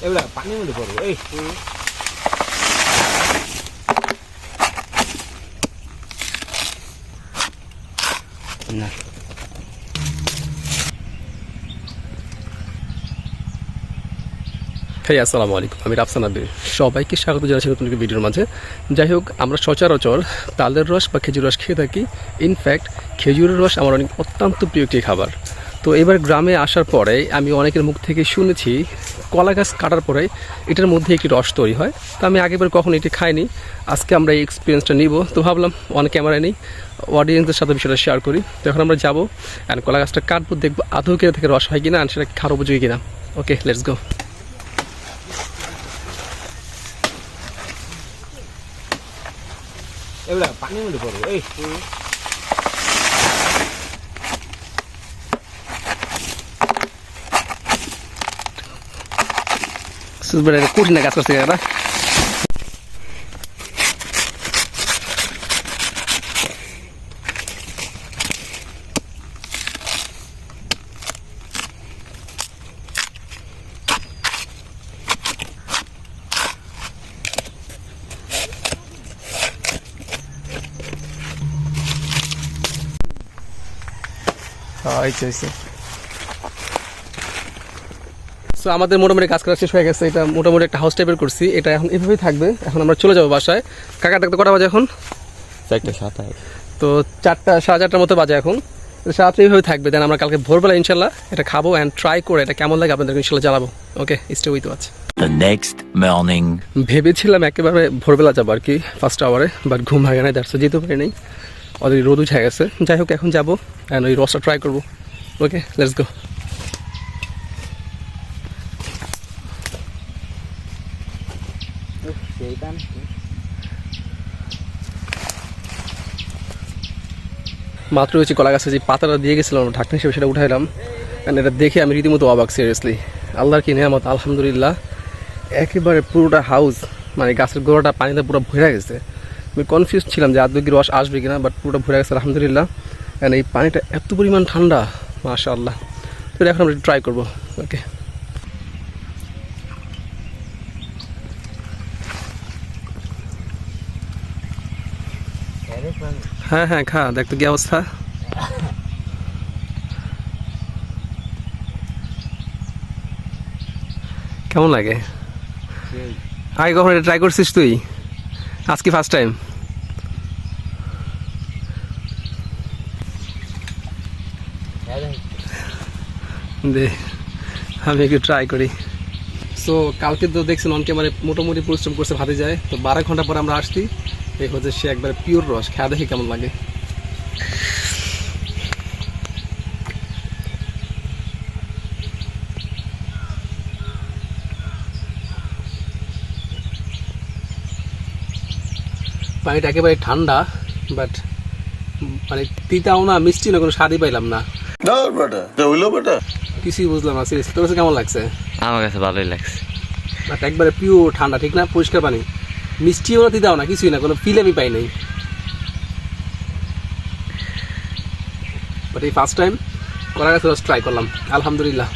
এগুলা পানির মধ্যে পড়বো এই না। হেই আসসালামু আলাইকুম, আমি রাফসান আব্বির। সবাইকে স্বাগত জানাচ্ছি নতুন একটি ভিডিওর মাঝে। যাই হোক, আমরা সচরাচর তালের রস বা খেজুর রস খেয়ে থাকি। ইনফ্যাক্ট খেজুরের রস আমার অত্যন্ত প্রিয় একটি খাবার। তো এবার গ্রামে আসার পরে আমি অনেকের মুখ থেকে শুনেছি কলা গাছ কাটার পরে এটার মধ্যে একটি রস তৈরি হয়। তো আমি আগেবার কখনো এটি খাইনি। আজকে আমরা এই এক্সপিরিয়েন্সটা নিব। তো ভাবলাম অনেক ক্যামেরায় নেই, অডিয়েন্সদের সাথে বিষয়টা শেয়ার করি। তো এখন আমরা যাবো অ্যান্ড কলা গাছটা কাটবো, দেখবো আদৌ কেটে থেকে রস হয় কিনা, অ্যান্ড সেটা খাওয়ার উপযোগী কিনা। ওকে, লেটস গো। এগুলা পানির মধ্যে পড়বো এই কঠিন না কাজ করছে এরা। সো আমাদের মোটামুটি কাজ করা শেষ হয়ে গেছে। এটা মোটামুটি একটা হাউস টাইপের করছি। এটা এখন এভাবেই থাকবে। এখন আমরা চলে যাবো বাসায়। কাকা ডাকতে কটা বাজে এখন? 4:27। তো 4টা, 4:30টার মতো বাজে এখন। সারাত্রি এইভাবে থাকবে। দেন আমরা কালকে ভোরবেলা ইনশাল্লাহ এটা খাবো অ্যান্ড ট্রাই করে এটা কেমন লাগে আপনাদেরকে ইনশাল্লাহ জানাবো। Okay, stay with us. The next morning. ভেবেছিলাম একেবারে ভোরবেলা যাবো আর কি, ফার্স্ট আওয়ারে, বাট ঘুম ভাগে নাই, দ্যাটস যেতে পারি নাই। অলরেডি রোদ উঠে গেছে। যাই হোক, এখন যাবো অ্যান্ড ওই রসটা ট্রাই করবো। ওকে, লেটস গো। মাত্র হচ্ছে কলা গাছে যে পাতাটা দিয়ে গেছিলাম ঢাকনা হিসেবে, সেটা উঠাইলাম। কারণ এটা দেখে আমি রীতিমতো অবাক, সিরিয়াসলি। আল্লাহর কি নেয়ামত, আলহামদুলিল্লাহ। একেবারে পুরোটা হাউস, মানে গাছের গোড়াটা পানিতে পুরো ভরে গেছে। আমি কনফিউজ ছিলাম যে আদৌ কি রস আসবে কিনা, বাট পুরোটা ভরে গেছে আলহামদুলিল্লাহ। কারণ এই পানিটা এত পরিমাণ ঠান্ডা, মাশাআল্লাহ। তো এখন আমরা ট্রাই করবো। ওকে, হ্যাঁ হ্যাঁ, খা, দেখ তো কি অবস্থা। কেমন লাগে? আগে কখন এটা ট্রাই করছিস তুই? আজকে ফার্স্ট টাইম? দে আমি একটু ট্রাই করি। সো কালকে তো দেখছেন অন ক্যামেরায় মোটামুটি পরিশ্রম করছে ভাতে যায়। তো 12 ঘন্টা পরে আমরা আসছি। এই হচ্ছে সে একবার পিওর রস, খেয়া দেখি কেমন লাগে। পানিটা একেবারে ঠান্ডা, বাট মানে তিতাও না, মিষ্টি না, কোনো স্বাদই পাইলাম না। কিছুই বুঝলাম না সিরিয়াসলি। তোর কাছে কেমন লাগছে? আমার কাছে ভালোই লাগছে। বাট একবারে পিওর ঠান্ডা, ঠিক না? পরিষ্কার পানি, মিষ্টিও না, তিতাও না, কিছুই না, কোনো ফিল আমি পাই নাই। বাট এই ফার্স্ট টাইম কলা গাছের রস ট্রাই করলাম, আলহামদুলিল্লাহ।